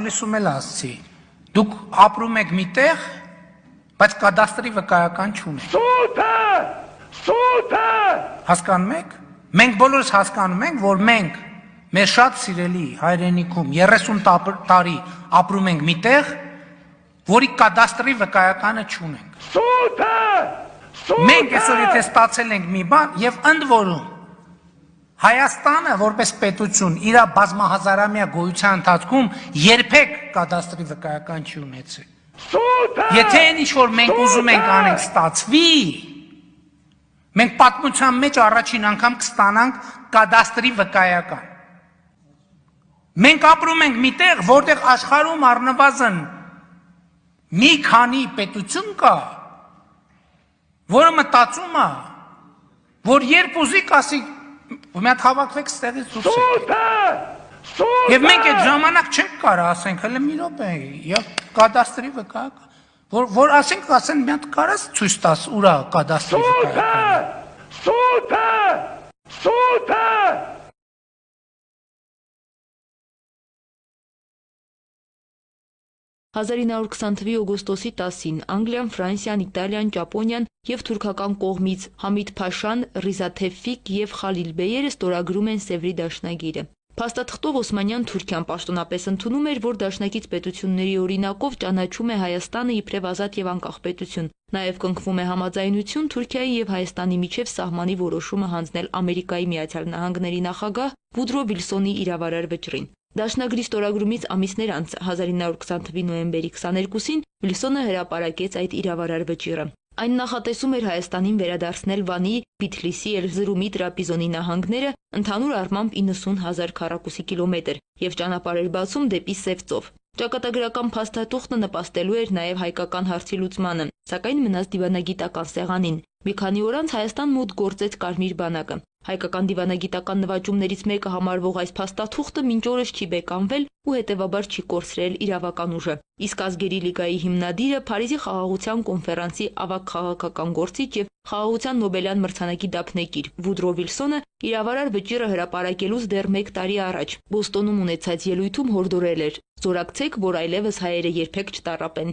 Լսում էլ ասցի, դուք ապրում եք միտեղ, բայց կադաստրի վկայական չունեք։ Սուտ է։ Հասկանում եք։ Մենք բոլորս հասկանում ենք, որ մենք մեր շատ սիրելի հայրենիքում 30 տարի ապրում ենք միտեղ, որի կադաստրի վկայականը չունենք։ Սուտ է։ Մենք այսօր եթե ստացել ենք մի բան եւ ընդ որում Հայաստանը որպես պետություն իր բազմահազարամյա գոյության ընթացքում երբեք կադաստրի վկայական չի ունեցել։ Եթե այն ինչ որ մենք ուզում ենք անենք ստացվի, մենք պատմության մեջ առաջին անգամ կստանանք կադաստրի վկայական։ Մենք ապրում ենք միտեղ, որտեղ աշխարհում առնվազն մի քանի պետություն կա, որը մտածում է, որ երբ ուզի կասի ու մի հատ հավաքվեք ստեղից դուրս եկեք։ Եվ մենք այդ ժամանակ չենք կարող ասենք, հələ մի րոպե, եւ կադաստրի վկայական, որ ասենք մի հատ կարաս ցույց տաս ուրա կադաստրի վկայական։ Սուտ է։ 1920 թվականի օգոստոսի 10-ին Անգլիան, Ֆրանսիան, Իտալիան, Ճապոնիան եւ թուրքական կողմից Համիդ Փաշան, Ռիզա Թևֆիկ եւ Խալիլ Բեյերը ստորագրում են Սևրի դաշնագիրը։ Փաստաթղթով Օսմանյան Թուրքիան պաշտոնապես ընդունում էր, որ դաշնակից պետությունների օրինակով ճանաչում է Հայաստանը իբրև ազատ եւ անկախ պետություն։ Նաեւ կնքվում է համաձայնություն Թուրքիայի եւ Հայաստանի միջև սահմանի որոշումը հանձնել Ամերիկայի Միացյալ Նահանգների նախագահ Վուդրո Վիլսոնի իրավարար վճռին։ Դաշնագրի ստորագրումից ամիսներ անց 1920 թվականի նոյեմբերի 22-ին Վիլսոնը հրապարակեց այդ իրավարար վճիռը։ Այն նախատեսում էր Հայաստանին վերադարձնել Վանի, Բիթլիսի, Էրզրումի, Տրապիզոնի նահանգները, ընդհանուր առմամբ 90,000 քառակուսի կիլոմետր եւ ճանապարհ էր բացում դեպի Սև ծով։ Ճակատագրական փաստաթուղթը նպաստելու էր նաև հայկական հարցի լուծմանը, սակայն մնաց դիվանագիտական սեղանին։ Մի քանի օր անց Հայաստան մոտ գործեց Կարմիր բանակը։ Հայկական դիվանագիտական նվաճումներից մեկը համարվող այս փաստաթուղթը մինչ օրս չի բեկանվել ու հետևաբար չի կորցրել իրավական ուժը։ Իսկ Ազգերի լիգայի հիմնադիրը Փարիզի խաղաղության կոնֆերանսի ավագ քաղաքական գործիչ եւ խաղաղության Նոբելյան մրցանակի դափնեկիր Վուդրո Վիլսոնը իրավարար վճիռը հրապարակելուց դեռ 1 տարի առաջ Բոստոնում ունեցած ելույթում հորդորել էր. «Զորակցեք, որ այլևս հայերը երբեք չտառապեն»։